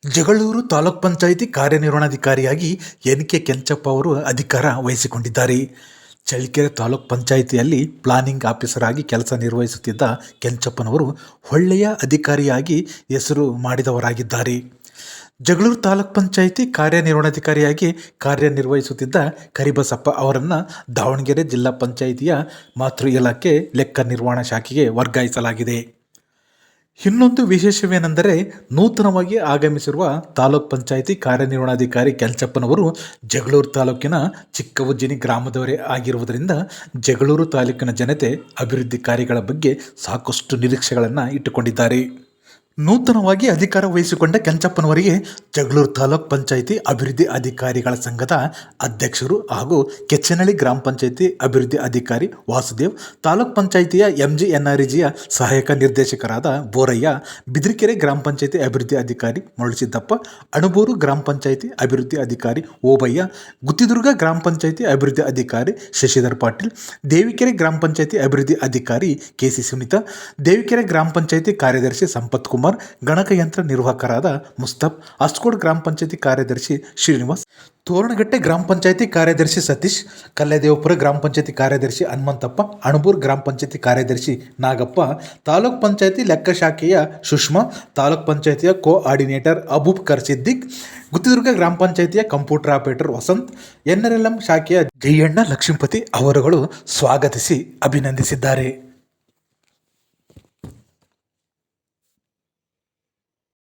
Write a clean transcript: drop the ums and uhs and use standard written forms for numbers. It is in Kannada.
ಜಗಳೂರು ತಾಲೂಕ್ ಪಂಚಾಯಿತಿ ಕಾರ್ಯನಿರ್ವಹಣಾಧಿಕಾರಿಯಾಗಿ ಎನ್.ಕೆ. ಕೆಂಚಪ್ಪ ಅವರು ಅಧಿಕಾರ ವಹಿಸಿಕೊಂಡಿದ್ದಾರೆ. ಚಳ್ಳಕೆರೆ ತಾಲೂಕ್ ಪಂಚಾಯಿತಿಯಲ್ಲಿ ಪ್ಲಾನಿಂಗ್ ಆಫೀಸರ್ ಆಗಿ ಕೆಲಸ ನಿರ್ವಹಿಸುತ್ತಿದ್ದ ಕೆಂಚಪ್ಪನವರು ಒಳ್ಳೆಯ ಅಧಿಕಾರಿಯಾಗಿ ಹೆಸರು ಮಾಡಿದವರಾಗಿದ್ದಾರೆ. ಜಗಳೂರು ತಾಲೂಕ್ ಪಂಚಾಯಿತಿ ಕಾರ್ಯನಿರ್ವಹಣಾಧಿಕಾರಿಯಾಗಿ ಕಾರ್ಯನಿರ್ವಹಿಸುತ್ತಿದ್ದ ಕರಿಬಸಪ್ಪ ಅವರನ್ನು ದಾವಣಗೆರೆ ಜಿಲ್ಲಾ ಪಂಚಾಯಿತಿಯ ಮಾತೃ ಇಲಾಖೆ ಲೆಕ್ಕ ನಿರ್ವಹಣಾ ಶಾಖೆಗೆ ವರ್ಗಾಯಿಸಲಾಗಿದೆ. ಇನ್ನೊಂದು ವಿಶೇಷವೇನೆಂದರೆ, ನೂತನವಾಗಿ ಆಗಮಿಸಿರುವ ತಾಲೂಕ್ ಪಂಚಾಯಿತಿ ಕಾರ್ಯನಿರ್ವಹಣಾಧಿಕಾರಿ ಕೆಂಚಪ್ಪನವರು ಜಗಳೂರು ತಾಲೂಕಿನ ಚಿಕ್ಕವುಜ್ಜಿನಿ ಗ್ರಾಮದವರೇ ಆಗಿರುವುದರಿಂದ ಜಗಳೂರು ತಾಲೂಕಿನ ಜನತೆ ಅಭಿವೃದ್ಧಿ ಕಾರ್ಯಗಳ ಬಗ್ಗೆ ಸಾಕಷ್ಟು ನಿರೀಕ್ಷೆಗಳನ್ನು ಇಟ್ಟುಕೊಂಡಿದ್ದಾರೆ. ನೂತನವಾಗಿ ಅಧಿಕಾರ ವಹಿಸಿಕೊಂಡ ಕೆಂಚಪ್ಪನವರಿಗೆ ಜಗಳೂರು ತಾಲೂಕ್ ಪಂಚಾಯಿತಿ ಅಭಿವೃದ್ಧಿ ಅಧಿಕಾರಿಗಳ ಸಂಘದ ಅಧ್ಯಕ್ಷರು ಹಾಗೂ ಕೆಚ್ಚನಹಳ್ಳಿ ಗ್ರಾಮ ಪಂಚಾಯಿತಿ ಅಭಿವೃದ್ಧಿ ಅಧಿಕಾರಿ ವಾಸುದೇವ್, ತಾಲೂಕ್ ಪಂಚಾಯಿತಿಯ MGNREGಯ ಸಹಾಯಕ ನಿರ್ದೇಶಕರಾದ ಬೋರಯ್ಯ, ಬಿದ್ರಕೆರೆ ಗ್ರಾಮ ಪಂಚಾಯಿತಿ ಅಭಿವೃದ್ಧಿ ಅಧಿಕಾರಿ ಮರಳುಸಿದ್ದಪ್ಪ, ಅಣಬೂರು ಗ್ರಾಮ ಪಂಚಾಯಿತಿ ಅಭಿವೃದ್ಧಿ ಅಧಿಕಾರಿ ಓಬಯ್ಯ, ಗುತ್ತಿದುರ್ಗ ಗ್ರಾಮ ಪಂಚಾಯಿತಿ ಅಭಿವೃದ್ಧಿ ಅಧಿಕಾರಿ ಶಶಿಧರ್ ಪಾಟೀಲ್, ದೇವಿಕೆರೆ ಗ್ರಾಮ ಪಂಚಾಯಿತಿ ಅಭಿವೃದ್ಧಿ ಅಧಿಕಾರಿ KC ಸುನೀತಾ, ದೇವಿಕೆರೆ ಗ್ರಾಮ ಪಂಚಾಯಿತಿ ಕಾರ್ಯದರ್ಶಿ ಸಂಪತ್ ಕುಮಾರ್, ಗಣಕಯಂತ್ರ ನಿರ್ವಾಹಕರಾದ ಮುಸ್ತಫ್, ಅಸ್ಕೋಡ್ ಗ್ರಾಮ ಪಂಚಾಯಿತಿ ಕಾರ್ಯದರ್ಶಿ ಶ್ರೀನಿವಾಸ್, ತೋರಣಗಟ್ಟೆ ಗ್ರಾಮ ಪಂಚಾಯಿತಿ ಕಾರ್ಯದರ್ಶಿ ಸತೀಶ್, ಕಲ್ಯಾದೇವಪುರ ಗ್ರಾಮ ಪಂಚಾಯಿತಿ ಕಾರ್ಯದರ್ಶಿ ಹನುಮಂತಪ್ಪ, ಅಣಬೂರು ಗ್ರಾಮ ಪಂಚಾಯಿತಿ ಕಾರ್ಯದರ್ಶಿ ನಾಗಪ್ಪ, ತಾಲೂಕ್ ಪಂಚಾಯಿತಿ ಲೆಕ್ಕ ಶಾಖೆಯ ಸುಷ್ಮಾ, ತಾಲೂಕ್ ಪಂಚಾಯಿತಿಯ ಕೋಆರ್ಡಿನೇಟರ್ ಅಬೂಬಕರ್ ಸಿದ್ದಿಕ್, ಗುತ್ತಿದುರ್ಗ ಗ್ರಾಮ ಪಂಚಾಯಿತಿಯ ಕಂಪ್ಯೂಟರ್ ಆಪರೇಟರ್ ವಸಂತ್, NRLM ಶಾಖೆಯ ಜಯಣ್ಣ ಲಕ್ಷ್ಮೀಪತಿ ಅವರುಗಳು ಸ್ವಾಗತಿಸಿ ಅಭಿನಂದಿಸಿದ್ದಾರೆ.